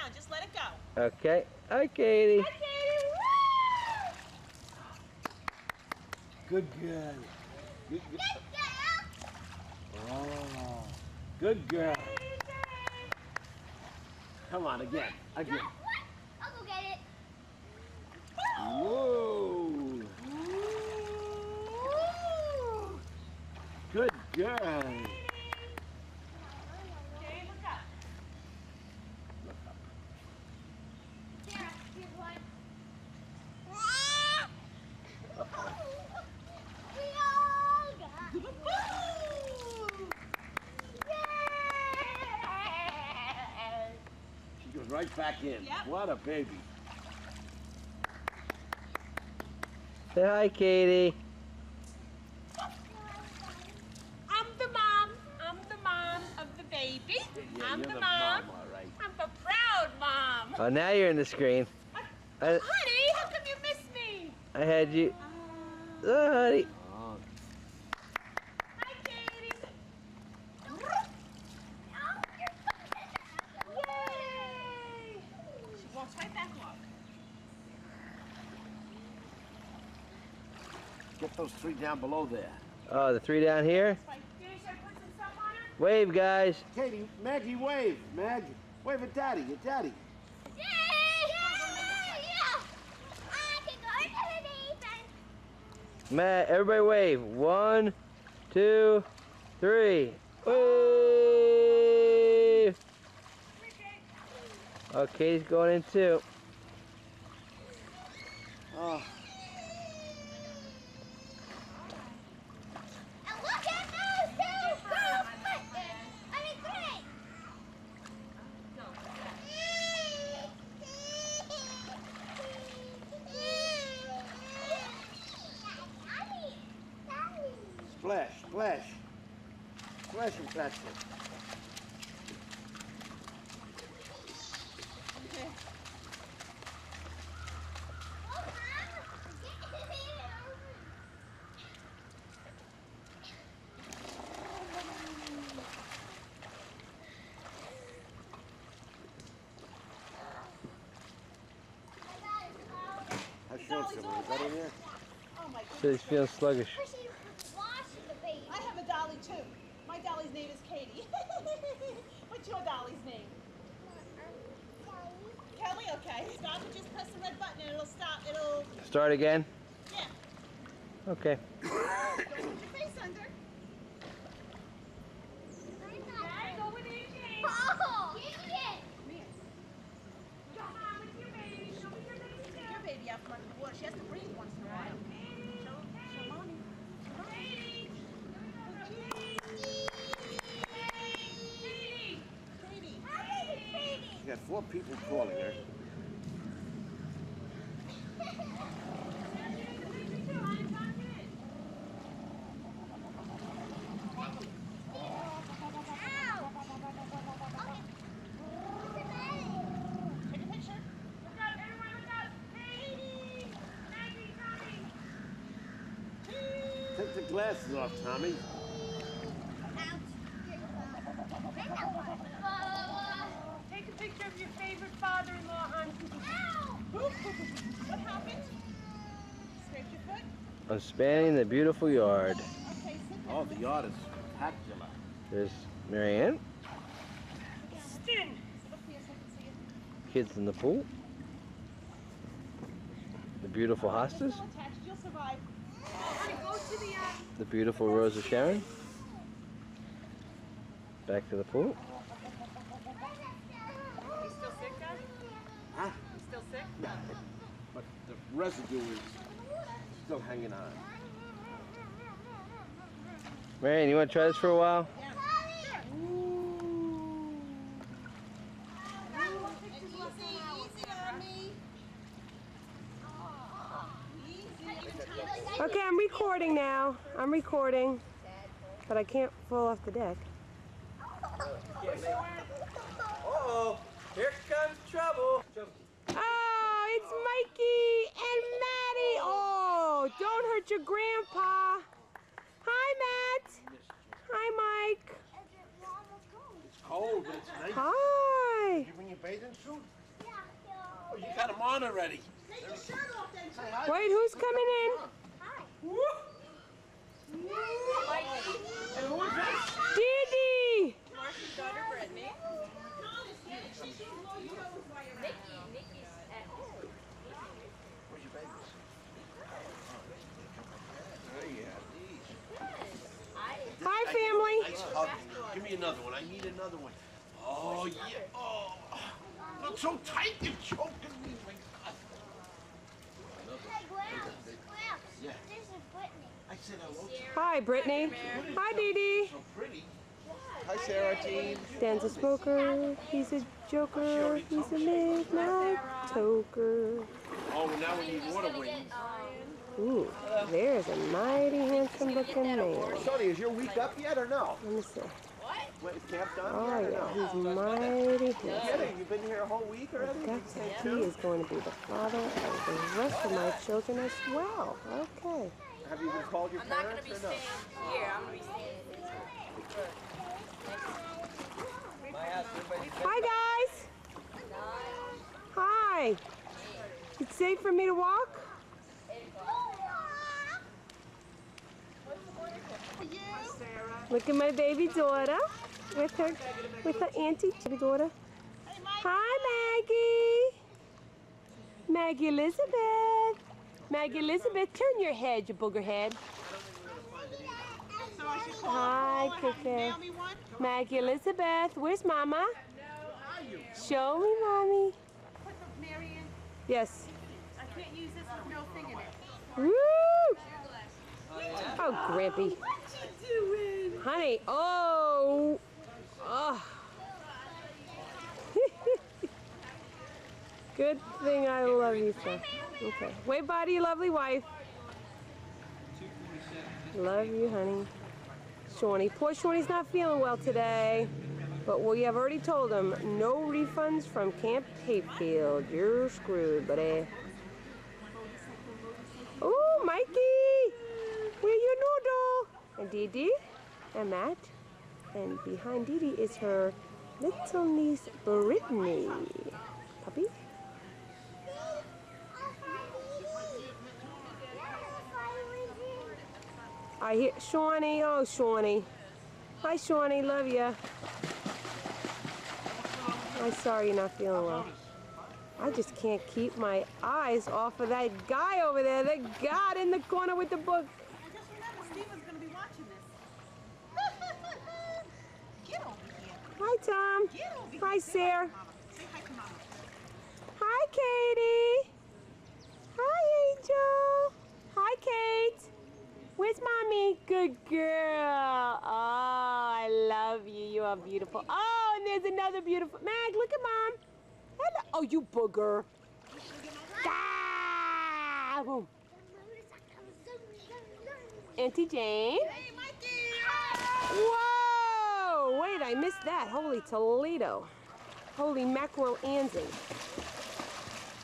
on. Just let it go. Okay. Hi, Katie. Hi, Katie. Woo! Good girl. Good girl. Oh, good girl. Come on, again. Again. I'll go get it. Whoa. Woo! Good girl. Okay, look up. Here, here's one. We all got Woo! Yay! She goes right back in. Yep. What a baby. Say hi, Katie. I'm the mom. I'm the mom of the baby. Yeah, I'm you're the the mom. mom, all right. I'm the proud mom. Oh, now you're in the screen. Honey, how come you missed me? I had you. Oh, honey. Oh, Hi, Katie. Yay! She walks right back up. get those 3 down below there. Oh, the 3 down here. Should I put some stuff on her? Wave, guys. Katie, Maggie, wave. Mag, wave at Daddy. At Daddy. Yay! Yeah! I can go into the defense. Matt, everybody wave. 1, 2, 3. Wave. Oh, Katie's going in too. Oh, And look at those 2 girls fighting. I mean 3. splash, splash. Splash and touch it. How's Sean feeling? Is that in there? Oh my So he's feeling sluggish. She's washing the baby. I have a dolly too. My dolly's name is Katie. What's your dolly's name? Kelly, okay. Stop and just press the red button and it'll stop. It'll, Start again? yeah. Okay. Don't put your face under. Yeah, go with AJ. Oh! Get it! Come here. Come on with your baby. Show me your baby. Take your baby out from under the water. She has to breathe once in a while. Show mommy. Katie. Katie. She got 4 people calling her. Take a picture. Look out, everyone, look out. Katie. Maggie, Tommy. Take the glasses off, Tommy. Take a picture of your favorite father-in-law on. What happened? Scraped your foot? I'm spanning the beautiful yard. Okay, sit down. Oh, the yard is spectacular. There's Marianne. Stand. Sit up here so I can see you. Kids in the pool. The beautiful hostas. Still attached. You'll survive. Honey, go to the The beautiful Rose of Sharon. Back to the pool. You still sick, Dad? Huh? You still sick? But the residue is still hanging on. Marianne, you want to try this for a while? Yeah. Okay, I'm recording now. I'm recording. But I can't fall off the deck. Uh-oh, here comes trouble. Oh, it's Mikey and Maddie. Oh, don't hurt your grandpa. Hi, Matt. Hi, Mike. It's cold, but it's nice. Hi. Did you bring your bathing suit? on already. Take your shirt off then. Wait, who's coming in? And who is this? Dee Dee! Marcy's daughter, Brittany. Nikki's at home. Where's your babies? There you have these. Hi, family. Nice hug. Give me another one. I need another one. Oh, yeah. Oh. Look so tight. You're choking me. My God. Hey, Gramps. Yeah. This is Brittany. I said hello. Hi, Brittany. Hi, Dee Dee. So pretty. Hi, Sarah team. Dan's a smoker. He's a joker. He's a midnight toker. Oh, now we need water wings. Ooh, there's a mighty handsome looking man. Sonny, is your week up yet or no? Let me see. What, is camp done Oh, yet or yeah, no? he's mighty Kidding? handsome. You've been here a whole week already? That's like he is going to be the father of the rest of my children as well. Okay. Have you even called your I'm not going to parents be or no? staying here. I'm going to be staying Hi, guys. Hi. It's safe for me to walk? Look at my baby daughter with her auntie baby daughter. Hi, Maggie. Maggie Elizabeth. Maggie Elizabeth, turn your head, you booger head. So I should call Hi, Paul and have him Kiki. mail me one? Maggie Elizabeth, where's Mama? Show me, Mommy. Put the Marion. Yes. I can't use this with no thing in it. Woo! Oh, Grampy. What you doing? Honey, oh. Oh. Good thing I love you, sir. Okay. Wait, bye, you lovely wife. Love you, honey. Shawnee. Poor Shawnee's not feeling well today. But we have already told him, no refunds from Camp Hayfield. You're screwed, buddy. Oh, Mikey! Where your noodle? And Dee Dee, and Matt. And behind Dee Dee is her little niece, Brittany. Puppy? I hear Shawnee. Oh, Shawnee. Hi, Shawnee. Love ya. I'm sorry you're not feeling well. I just can't keep my eyes off of that guy over there, the god in the corner with the book. And just remember, Stephen's going to be watching this. Get over here. Hi, Tom. Get over here. Hi, Say Sarah. Mama. Say hi to Mama. Hi, Katie. Hi, Angel. Hi, Kate. Where's Mommy? Good girl. Oh, I love you. You are beautiful. Oh, and there's another beautiful. Mag, look at Mom. Hello. Oh, you booger. Ah, boom. Auntie Jane. Hey, Mikey. Whoa! Wait, I missed that. Holy Toledo. Holy mackerel Anzy.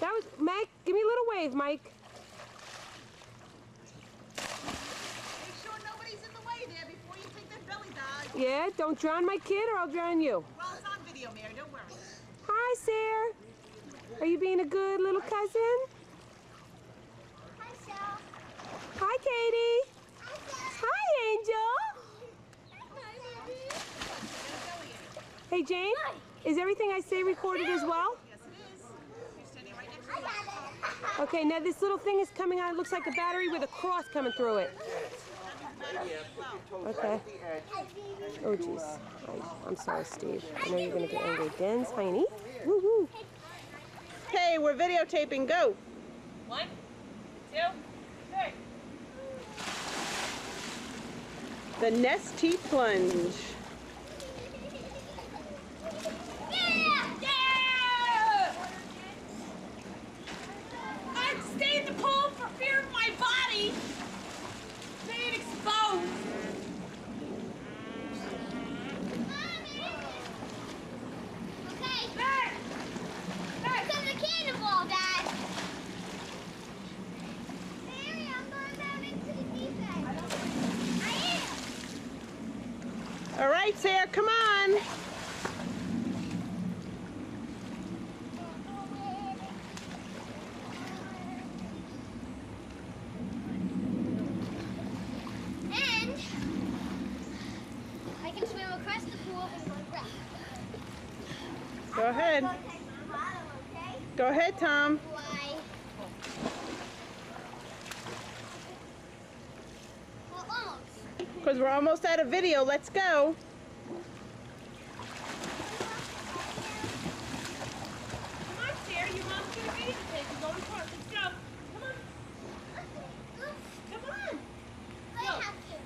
That was, Mike, give me a little wave, Mike. Make sure nobody's in the way there before you take that belly dive. Yeah, don't drown my kid or I'll drown you. Well, it's on video, Mary. Don't worry. Hi, Sarah. Are you being a good little cousin? Hi, Katie. Hi, Angel. Hey, Jane, is everything I say recorded as well? Yes, it is. You're standing right next to me. Okay, now this little thing is coming out. It looks like a battery with a cross coming through it. Okay. Oh, jeez. I'm sorry, Steve. I know you're going to get angry. Den's Heine. Woo woo. Hey, we're videotaping. Go. 1, 2, 3. The Nestea Plunge. I'd stay in the pool for fear of my body being exposed. Cannonball, Dad. Mary, I'm going down into the deep end. I am. All right, Sarah, come on. Go ahead. Go take the bottle, okay? Go ahead, Tom. Why? Well, almost. Because we're almost out of video. Let's go. Come on, Sarah. Your mom's gonna read it. You're going front. Let's go. Come on. Come on. I have to.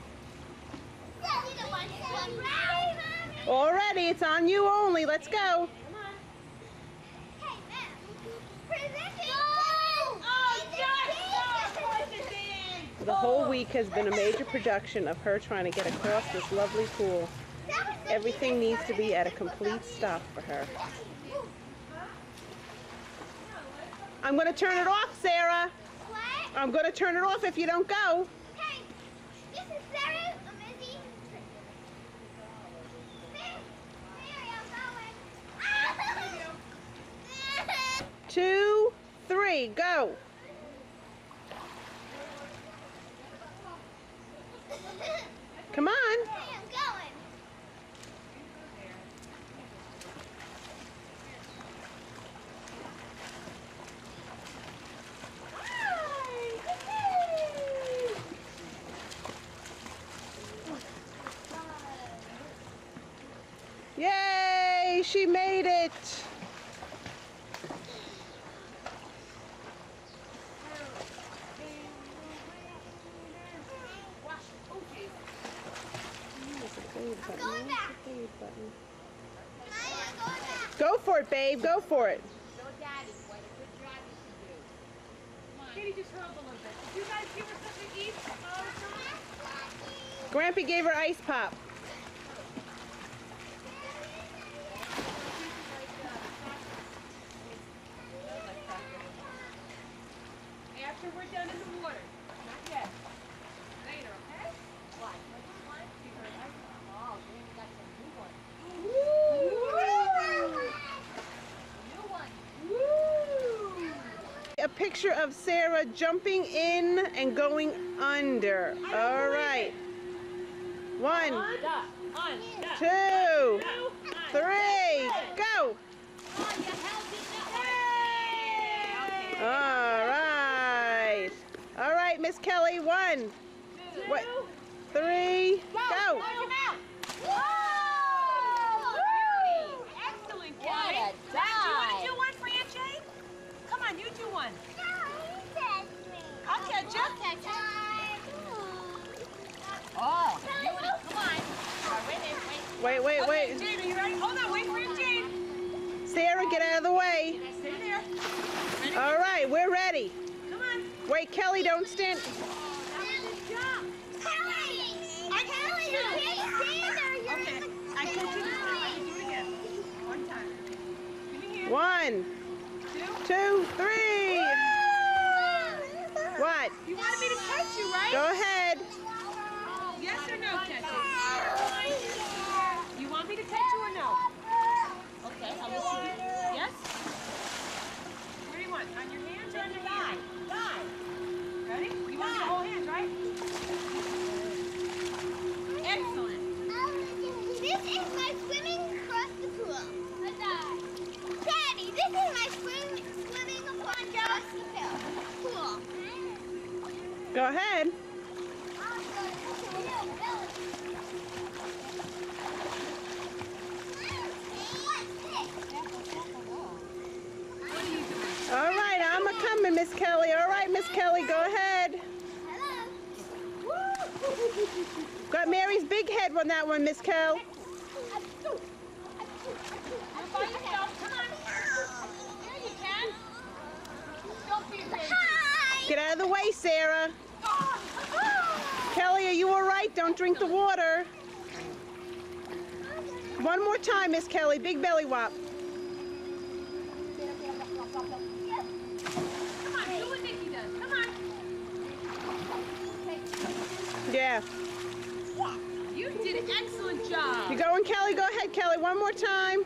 Yeah, you don't want one, right, Mommy? All ready. It's on you only. Let's go. Come on. Hey, Mom. Presenting. Oh, yes! Of course it did. The whole week has been a major production of her trying to get across this lovely pool. Everything needs to be at a complete stop for her. I'm going to turn it off, Sarah. What? I'm going to turn it off if you don't go. Hey, this is very amazing. Mary, I'm going. 2, 3, go. Come on. Hey, I'm going. Yay, she made it. I'm going back. Maya, I'm going back. Go for it, babe. Go for it. Katie just hurled a little bit. Did you guys give her something to eat? Grampy gave her ice pop. After we're done in the water. Not yet. Later, okay? What? What do you want? Give her an ice cream. Oh, Granny got some new ones. New one. A picture of Sarah jumping in and going under. All right. 1, 2, 3, go. All right. All right, Miss Kelly. 1, 3, go. Excellent, Kelly. Do you want to do one, Francie? Come on, you do one. I'll catch you. Oh, beauty. Come on. Wait, wait, Okay, wait. Jane, are you ready? Hold on, wait for him, Jane. Sarah, get out of the way. Stay there. Ready? All right, we're ready. Come on. Wait, Kelly, don't stand. Okay, I catch you this time. Let me do it again. One time. Give me here. 1, 2, 3. What? You wanted me to catch you, right? Go ahead. Yes or no, catch it? You want me to catch you or no? Okay, I'll listen to you. Yes? Where do you want? On your hands or on your thigh? Thigh. Ready? You want me to hold hands, right? Excellent. This is my swimming across the pool. Daddy, this is my swimming across the pool. Go ahead. All right, I'm a coming, Miss Kelly. All right, Miss Kelly, go ahead. Got Mary's big head on that one, Miss Kel. You're by yourself. Come on. There you can. Don't be afraid. Get out of the way, Sarah. Kelly, are you all right? Don't drink the water. One more time, Miss Kelly. Big belly whop. Come on, do what Nikki does. Come on. Yeah. You did an excellent job. You going, Kelly? Go ahead, Kelly. One more time.